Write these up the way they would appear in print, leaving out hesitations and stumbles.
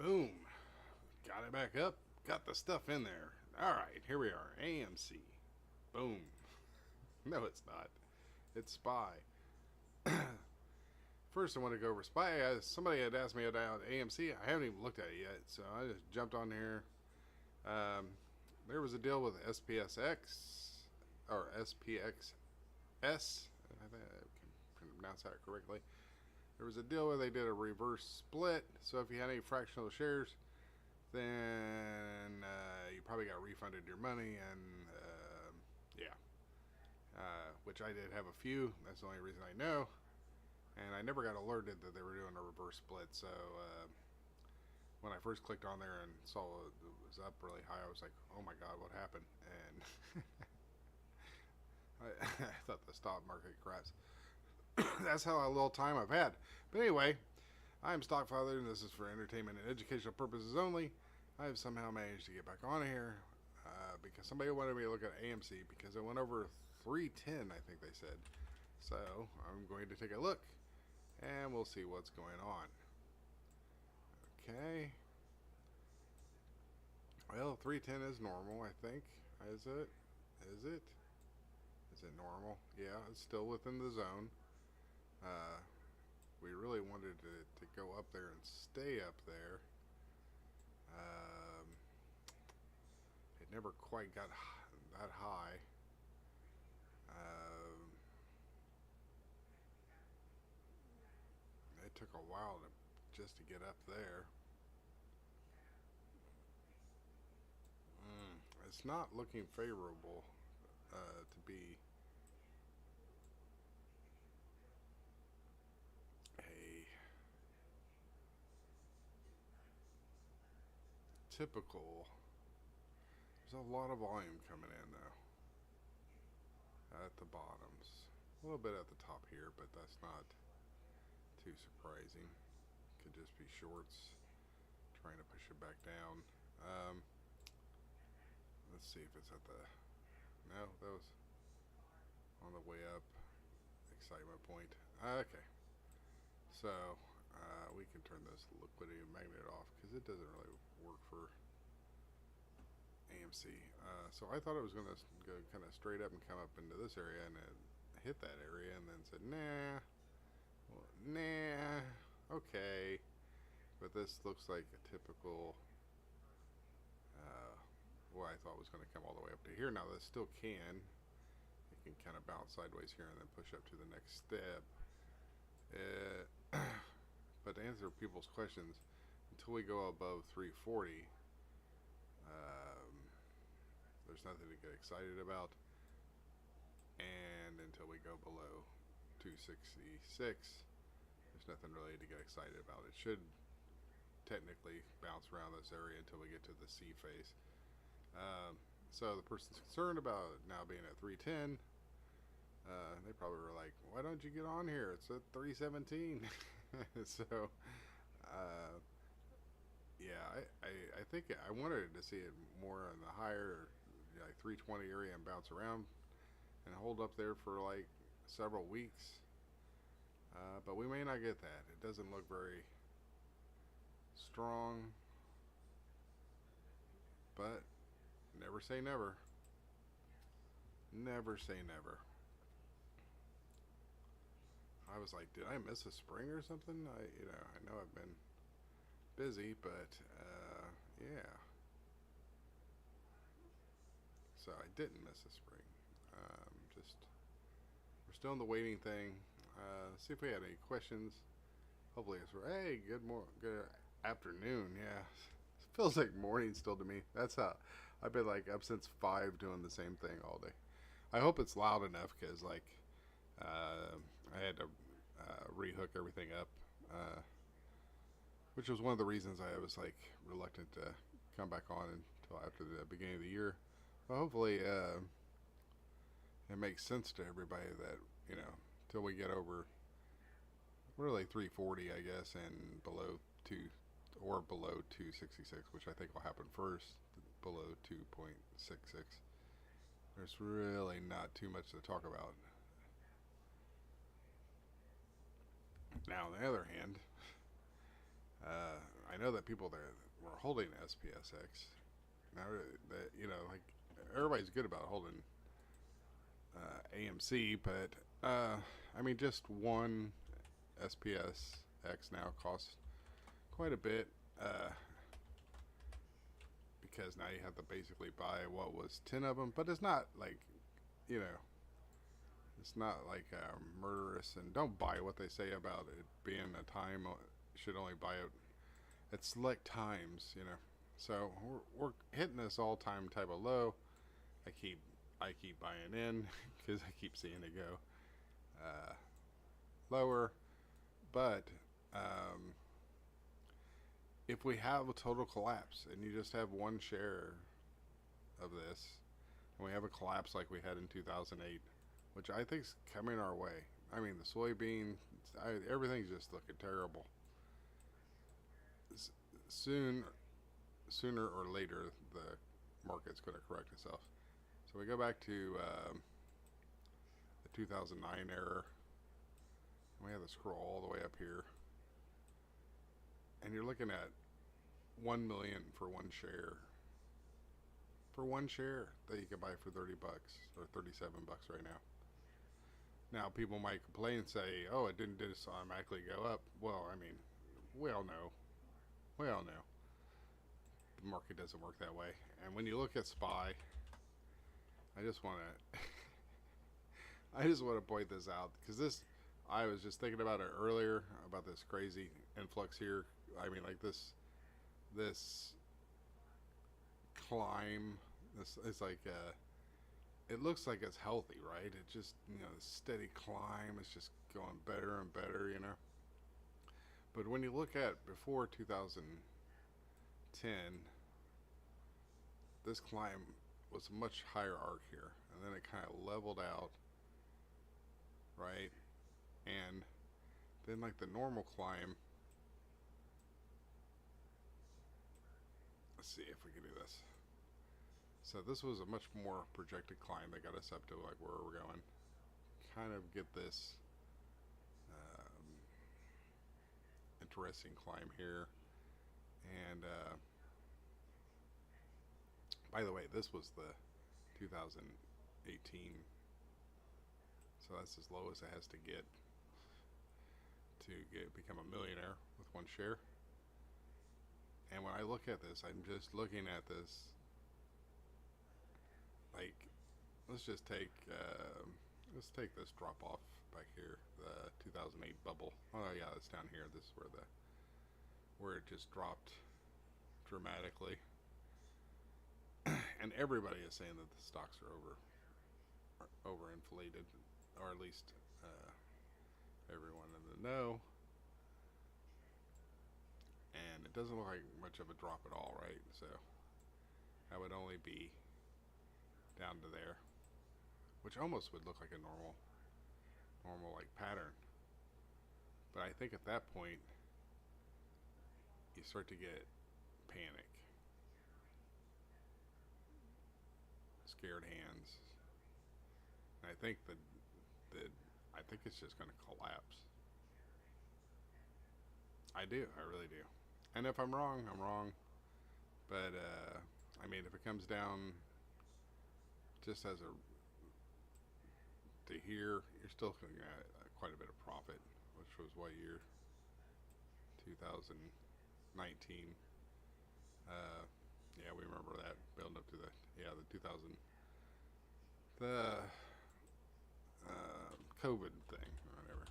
Boom. Got it back up. Got the stuff in there. Alright, here we are. AMC. Boom. No, it's not. It's Spy. First, I want to go over Spy. Somebody had asked me about AMC. I haven't even looked at it yet, so I just jumped on here. There was a deal with SPSX, or SPXS. I think I can pronounce that correctly. There was a deal where they did a reverse split. So if you had any fractional shares, then you probably got refunded your money, and yeah. Which I did have a few. That's the only reason I know. And I never got alerted that they were doing a reverse split. So when I first clicked on there and saw it was up really high, I was like, oh my God, what happened? And I thought the stock market crashed. That's how little time I've had. But anyway, I'm Stockfather, and this is for entertainment and educational purposes only. I have somehow managed to get back on here because somebody wanted me to look at AMC because it went over 310, I think they said. So I'm going to take a look, and we'll see what's going on. Okay. Well, 310 is normal, I think. Is it? Is it? Is it normal? Yeah, it's still within the zone. We really wanted to go up there and stay up there. It never quite got that high. It took a while just to get up there. It's not looking favorable to be a typical. There's a lot of volume coming in though at the bottoms, a little bit at the top here, but that's not too surprising. Could just be shorts trying to push it back down. Let's see if it's at the, no, that was on the way up. Excitement point. Okay, so we can turn this liquidity magnet off because it doesn't really work for AMC. So I thought it was going to go kind of straight up and come up into this area and hit that area, and then said nah, well, nah, okay. But this looks like a typical what I thought was going to come all the way up to here. Now this still can. It can kind of bounce sideways here and then push up to the next step. But to answer people's questions, until we go above 340, there's nothing to get excited about. And until we go below 266, there's nothing really to get excited about. It should technically bounce around this area until we get to the C phase. So the person's concerned about now being at 310. They probably were like, why don't you get on here? It's at 317. So yeah, I think I wanted to see it more in the higher, like 320 area, and bounce around and hold up there for like several weeks. But we may not get that. It doesn't look very strong, but never say never. Never say never. I was like, did I miss a spring or something? I know I've been busy, but yeah. So I didn't miss a spring. Just we're still in the waiting thing. See if we had any questions. Hopefully it's hey, good afternoon. Yeah, it feels like morning still to me. That's how I've been like up since 5 doing the same thing all day. I hope it's loud enough because like I had to rehook everything up, which was one of the reasons I was like reluctant to come back on until after the beginning of the year. Well, hopefully it makes sense to everybody that till we get over really 340, I guess, and below 266, which I think will happen first, below 2.66. There's really not too much to talk about. Now, on the other hand, I know that people that were holding SPSX now that like everybody's good about holding AMC, but I mean just one SPSX now costs quite a bit because now you have to basically buy what was 10 of them, but it's not like you know it's not like murderous, and don't buy what they say about it being a time. You should only buy it at select times, So we're hitting this all-time type of low. I keep buying in because I keep seeing it go lower. But if we have a total collapse and you just have one share of this, and we have a collapse like we had in 2008, which I think is coming our way. I mean, the soybean, everything's just looking terrible. Sooner or later, the market's going to correct itself. So we go back to the 2009 era. We have to scroll all the way up here, and you're looking at 1 million for one share. For one share that you can buy for $30 or $37 right now. Now people might complain and say, "Oh, it didn't just automatically go up." Well, I mean, we all know. The market doesn't work that way. And when you look at SPY, I just want to point this out because I was just thinking about it earlier about this crazy influx here. I mean, like this climb. It's like it looks like it's healthy, right? It just steady climb. It's just going better and better, But when you look at before 2010, this climb was a much higher arc here, and then it kind of leveled out, right? And then like the normal climb, let's see if we can do this. So this was a much more projected climb that got us up to like where we're going. Kind of get this interesting climb here. And by the way, this was the 2018. So that's as low as it has to become a millionaire with one share. And when I look at this, I'm just looking at this like, let's take this drop off back here, the 2008 bubble. Oh yeah, it's down here. This is where it just dropped dramatically. And everybody is saying that the stocks are overinflated, or at least everyone in the know. And it doesn't look like much of a drop at all, right? So that would only be down to there, which almost would look like a normal like pattern. But I think at that point you start to get panic, scared hands, and I think that I think it's just going to collapse. I really do. And if I'm wrong, I'm wrong. But I mean, if it comes down just as to here, you're still going to get quite a bit of profit, which was what year? 2019. Yeah, we remember that building up to the 2000, the COVID thing or whatever.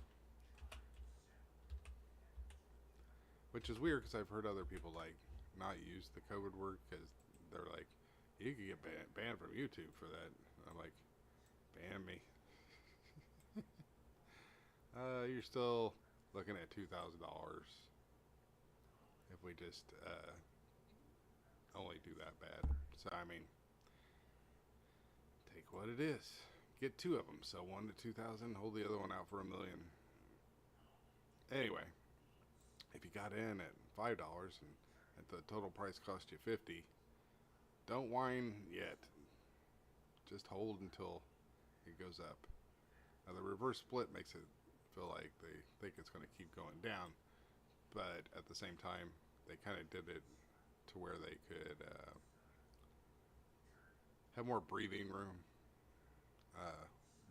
Which is weird because I've heard other people like not use the COVID word because they're like, you could get banned from YouTube for that. I'm like, ban me. You're still looking at $2,000 if we just only do that bad. So I mean, take what it is. Get two of them. So one to 2,000. Hold the other one out for $1 million. Anyway, if you got in at $5 and the total price cost you $50, don't whine yet. Just hold until it goes up. Now the reverse split makes it feel like they think it's going to keep going down, but at the same time, they kind of did it to where they could have more breathing room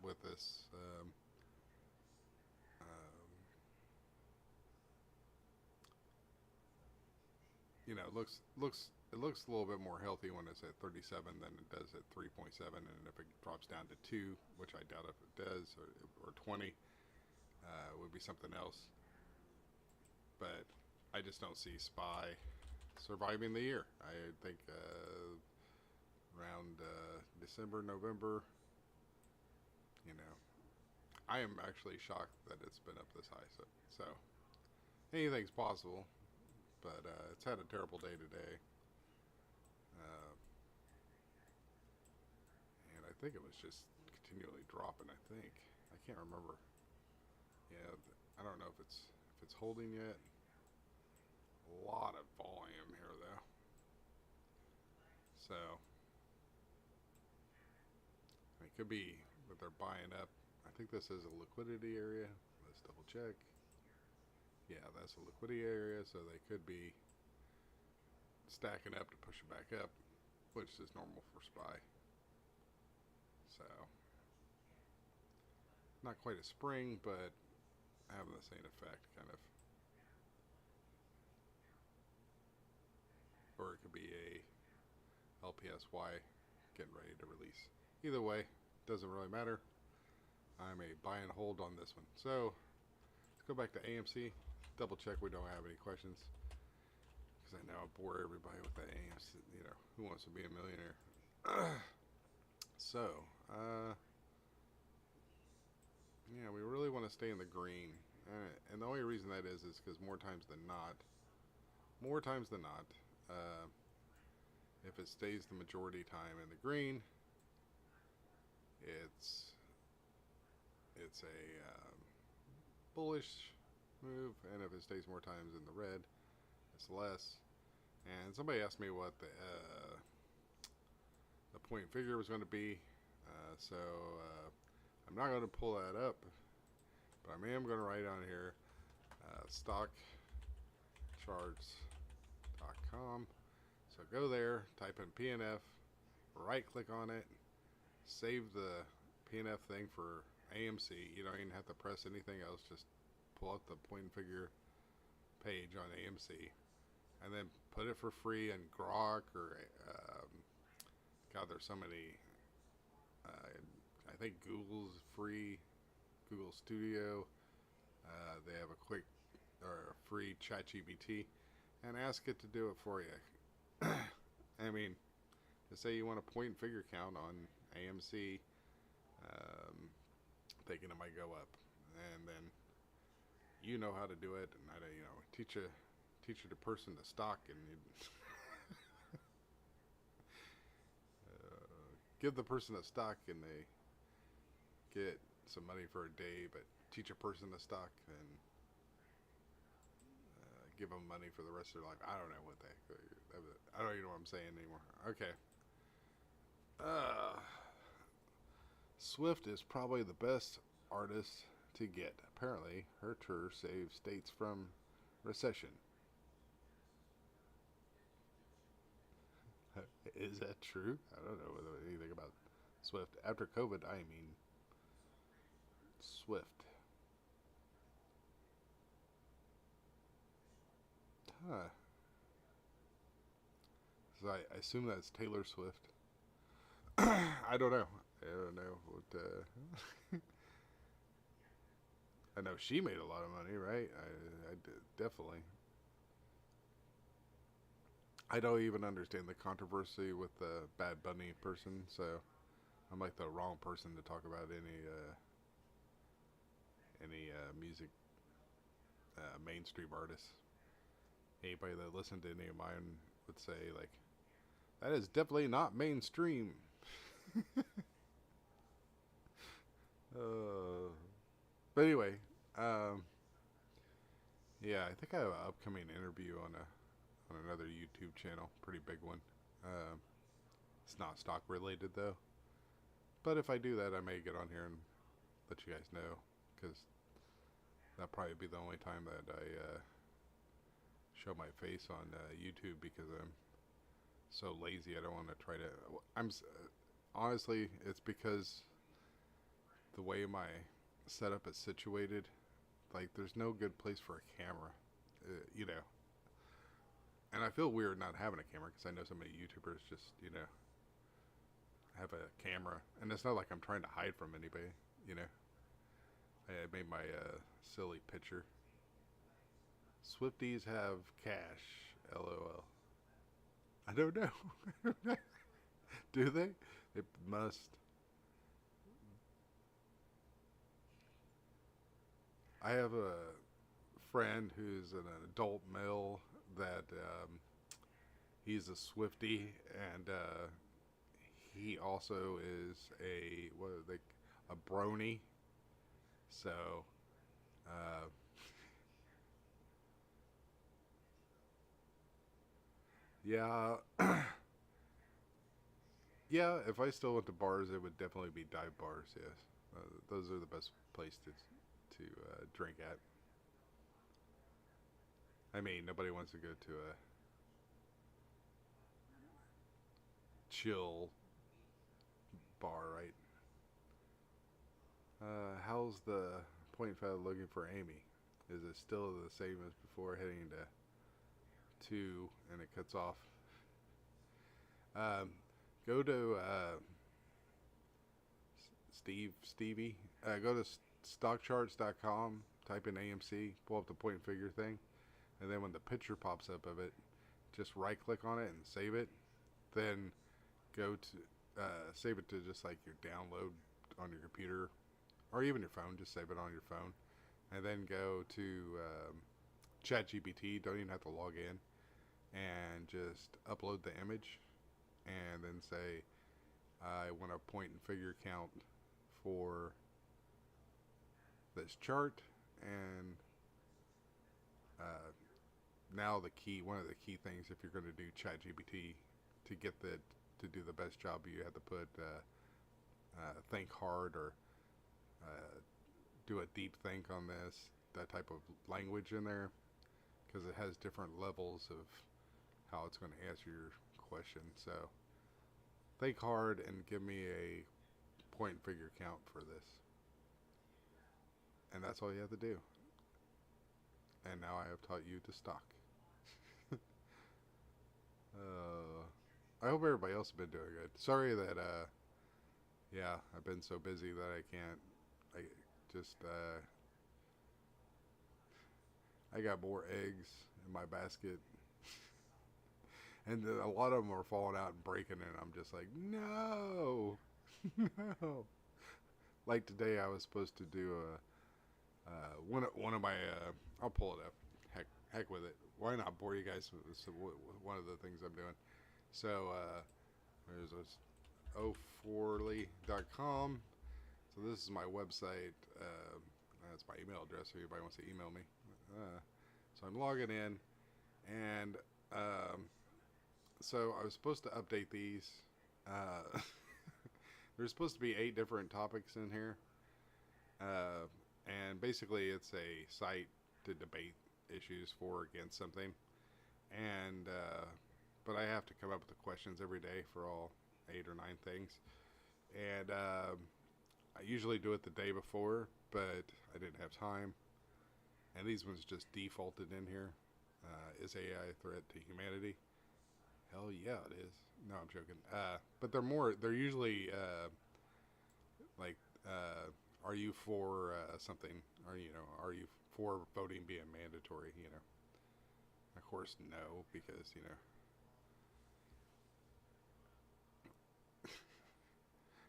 with this. It looks a little bit more healthy when it's at 37 than it does at 3.7, and if it drops down to 2, which I doubt if it does, or 20, would be something else. But I just don't see SPY surviving the year. I think around December, November, I am actually shocked that it's been up this high. So anything's possible, but it's had a terrible day today. And I think it was just continually dropping, I can't remember. Yeah, I don't know if it's holding yet. A lot of volume here though. So it could be that they're buying up. I think this is a liquidity area. Let's double check. Yeah, that's a liquidity area, so they could be stacking up to push it back up, which is normal for SPY. So not quite a spring, but having the same effect, kind of. Or it could be a LPSY getting ready to release. Either way, doesn't really matter. I'm a buy and hold on this one. So let's go back to AMC, double check we don't have any questions, because I know I bore everybody with that AMC, who wants to be a millionaire. So yeah, we really want to stay in the green, and the only reason that is because more times than not, if it stays the majority time in the green, it's a bullish move, and if it stays more times in the red, it's less. And somebody asked me what the point figure was going to be, so I'm not going to pull that up, but I am going to write on here stockcharts.com. So go there, type in PNF, right click on it, save the PNF thing for AMC. You don't even have to press anything else, just pull up the point and figure page on AMC, and then put it for free in Grok or God, there's so many. I think Google's free, Google Studio. They have a quick or a free ChatGPT, and ask it to do it for you. I mean, to say you want a point and figure count on AMC, thinking it might go up, and then you know how to do it, and teach a person the stock, and you give the person a stock, and they get some money for a day, but teach a person the stock and give them money for the rest of their life. I don't know what I don't even know what I'm saying anymore. Okay. Swift is probably the best artist to get. Apparently, her tour saved states from recession. Is that true? I don't know anything about Swift. After COVID, I mean Swift. Huh. So I assume that's Taylor Swift. I don't know. I don't know what. I know she made a lot of money, right? I definitely. I don't even understand the controversy with the Bad Bunny person, so I'm like the wrong person to talk about any music mainstream artists. Anybody that listened to any of mine would say, like, that is definitely not mainstream. But anyway, yeah, I think I have an upcoming interview on another YouTube channel, pretty big one. It's not stock related though, but if I do that, I may get on here and let you guys know, because that'll probably be the only time that I show my face on YouTube because I'm so lazy. I don't want to try to. Honestly, it's because the way my setup is situated. Like, there's no good place for a camera, you know. And I feel weird not having a camera because I know so many YouTubers just, have a camera. And it's not like I'm trying to hide from anybody, you know. I made my silly picture. Swifties have cash, LOL. I don't know. Do they? It must. I have a friend who's an adult male that he's a Swiftie, and he also is a what are they, a brony. So, uh, yeah, yeah. If I still went to bars, it would definitely be dive bars. Yes, those are the best place to drink at. I mean, nobody wants to go to a chill bar, right? How's the point five looking for Amy? Is it still the same as before, heading to 2 and it cuts off? Um, go to Stevie. Go to stockcharts.com, type in AMC, pull up the point and figure thing, and then when the picture pops up of it, just right click on it and save it. Then go to save it to just like your download on your computer or even your phone. Just save it on your phone, and then go to ChatGPT. Don't even have to log in, and just upload the image, and then say, I want a point and figure count for this chart, and now one of the key things if you're going to do ChatGPT to get to do the best job, you have to put think hard or do a deep think on this, that type of language in there, because it has different levels of how it's going to answer your question. So think hard and give me a point and figure count for this. And that's all you have to do. And now I have taught you to stock. I hope everybody else has been doing good. Sorry that, yeah, I've been so busy that I can't, I just, I got more eggs in my basket. And a lot of them are falling out and breaking, and I'm just like, no, no. Like today, I was supposed to do one of my. I'll pull it up. Heck with it. Why not bore you guys with one of the things I'm doing? So there's this o4ly.com. So this is my website. That's my email address if anybody wants to email me. So I'm logging in, and so I was supposed to update these. There's supposed to be 8 different topics in here, and basically it's a site to debate issues for or against something, and but I have to come up with the questions every day for all 8 or 9 things, and I usually do it the day before, but I didn't have time, and these ones just defaulted in here. Is AI a threat to humanity? Hell yeah, it is. No, I'm joking. But they're usually like, are you for something? Or, are you for voting being mandatory? Of course, no, because,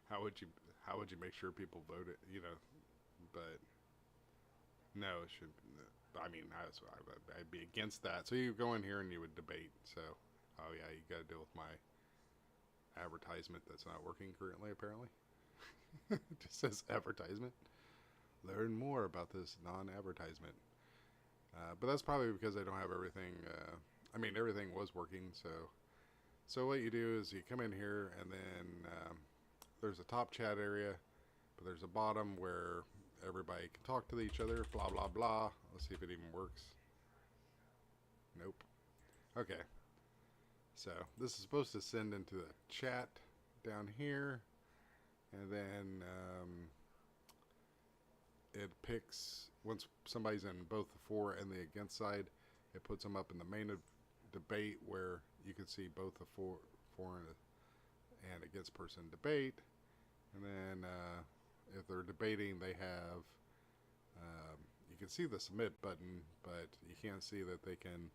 how would you make sure people vote it, but no, it should, I mean, I'd be against that. So you go in here and you would debate. So, oh yeah, you got to deal with my advertisement that's not working currently, apparently. It just says advertisement. Learn more about this non-advertisement. But that's probably because I don't have everything. I mean, everything was working. So what you do is you come in here, and then there's a top chat area, but there's a bottom where everybody can talk to each other. Blah blah blah. Let's see if it even works. Nope. Okay. So this is supposed to send into the chat down here, and then it picks, once somebody's in both the for and the against side, it puts them up in the main debate where you can see both the for and against person debate. And then if they're debating, they have, you can see the submit button, but you can't see that they can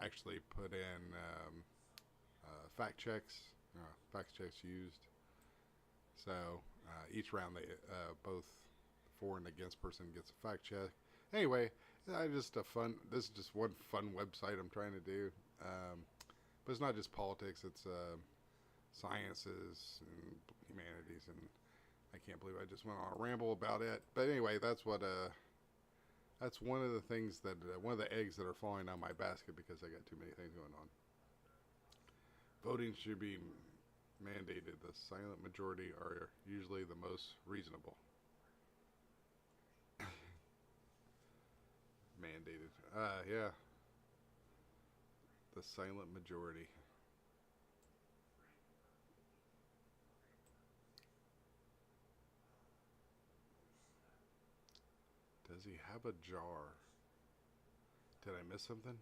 actually put in fact checks used. So each round, they both for and against person gets a fact check. Anyway, this is just one fun website I'm trying to do. But it's not just politics, it's sciences and humanities, and I can't believe I just went on a ramble about it. But anyway, that's one of the things that, one of the eggs that are falling on my basket because I got too many things going on. Voting should be mandated. The silent majority are usually the most reasonable. Mandated. Yeah. The silent majority. Does he have a jar? Did I miss something?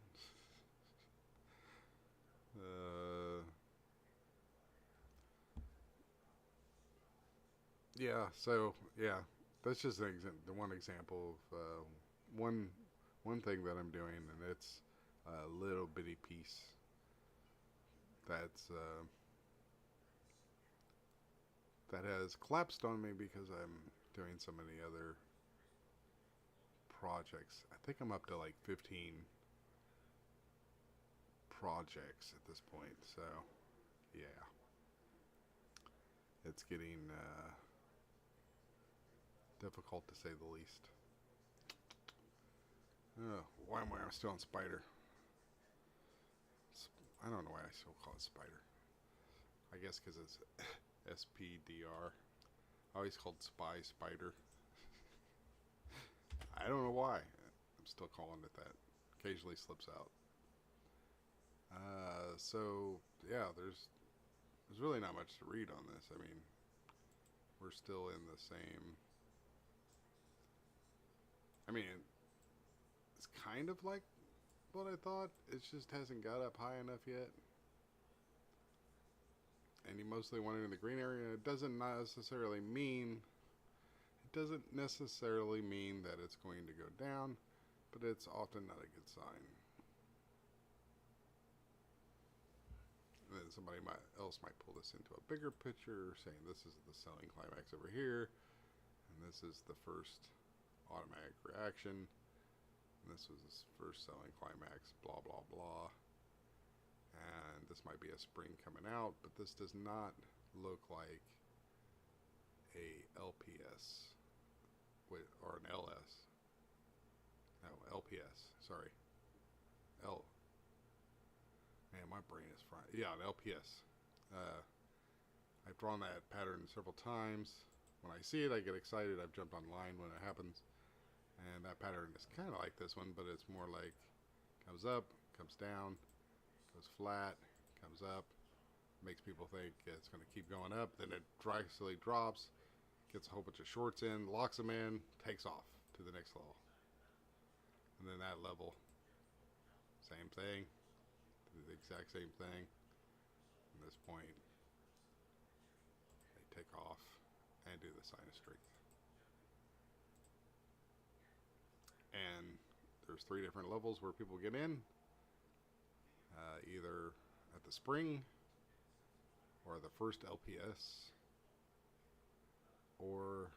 Yeah, so, yeah. That's just the one example of one thing that I'm doing, and it's a little bitty piece that's that has collapsed on me because I'm doing so many other projects. I think I'm up to like 15 projects at this point, so yeah, it's getting difficult to say the least. Why am I still on Spider? I don't know why I still call it Spider. I guess because it's SPDR. I always called Spy Spider. I don't know why. I'm still calling it that. Occasionally slips out. So yeah, there's really not much to read on this. I mean, we're still in the same. I mean, it's kind of like what I thought. It just hasn't got up high enough yet. And you mostly want it in the green area. It doesn't necessarily mean that it's going to go down, but it's often not a good sign. And then somebody else might pull this into a bigger picture, saying this is the selling climax over here, and this is the first automatic reaction, and this was his first selling climax, blah blah blah. And this might be a spring coming out, but this does not look like a LPS or an LS. No, LPS. Sorry. Man, my brain is fried. Yeah, an LPS. I've drawn that pattern several times. When I see it, I get excited. I've jumped online when it happens. And that pattern is kind of like this one, but it's more like comes up, comes down, goes flat, comes up, makes people think it's going to keep going up, then it drastically drops, gets a whole bunch of shorts in, locks them in, takes off to the next level. And then that level, same thing, the exact same thing. At this point, they take off and do the sign of strength. And there's 3 different levels where people get in. Either at the spring, or the first LPS, or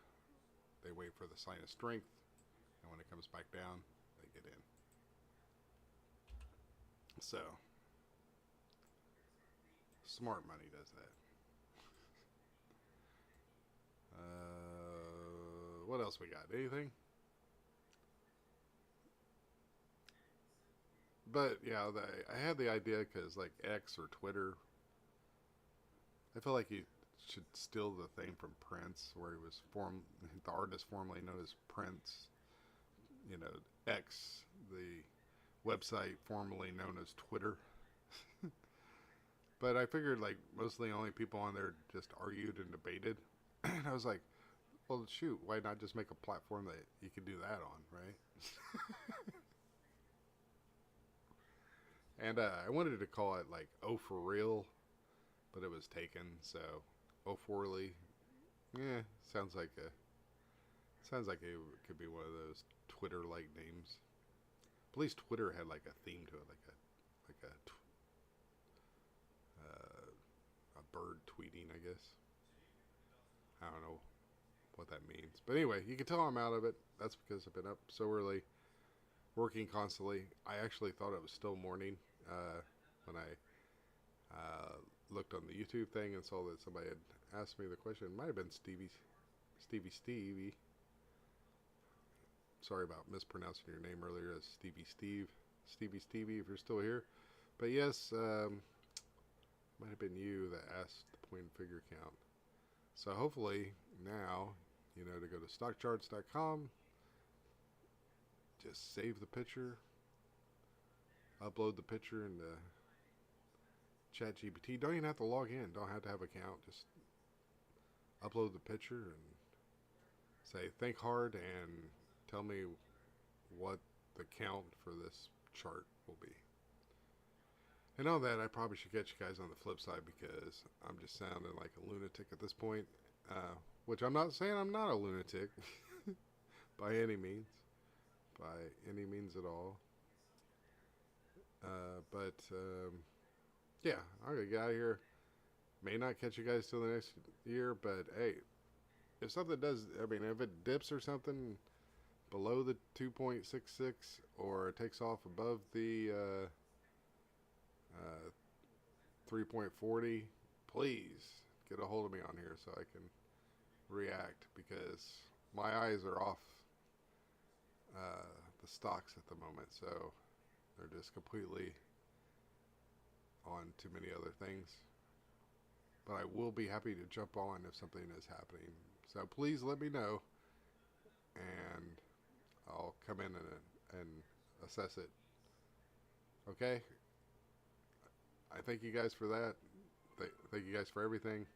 they wait for the sign of strength, and when it comes back down, they get in. So, smart money does that. What else we got? Anything? But yeah, I had the idea because like X or Twitter, I feel like you should steal the thing from Prince, where he was the artist formerly known as Prince. You know, X, the website formerly known as Twitter. But I figured like mostly only people on there just argued and debated. And I was like, well, shoot, why not just make a platform that you could do that on, right? And I wanted to call it like "Oh for real," but it was taken. So "Oh forly," yeah, sounds like it could be one of those Twitter-like names. At least Twitter had like a theme to it, like a bird tweeting, I guess. I don't know what that means, but anyway, you can tell I'm out of it. That's because I've been up so early, working constantly. I actually thought it was still morning when I looked on the YouTube thing and saw that somebody had asked me the question. It might have been Stevie. Sorry about mispronouncing your name earlier as Stevie, if you're still here. But yes, might have been you that asked the point and figure count. So hopefully now, you know, to go to stockcharts.com, just save the picture, upload the picture into ChatGPT. Don't even have to log in. Don't have to have an account. Just upload the picture and say, think hard and tell me what the count for this chart will be. And on that, I probably should get you guys on the flip side because I'm just sounding like a lunatic at this point. Which I'm not saying I'm not a lunatic by any means. By any means at all. But yeah, I'm going to get out of here. May not catch you guys till the next year, but hey, if something does, I mean, if it dips or something below the 2.66 or it takes off above the 3.40, please get a hold of me on here so I can react because my eyes are off the stocks at the moment, so they're just completely on too many other things. But I will be happy to jump on if something is happening. So please let me know, and I'll come in and assess it. Okay? I thank you guys for that. Thank you guys for everything.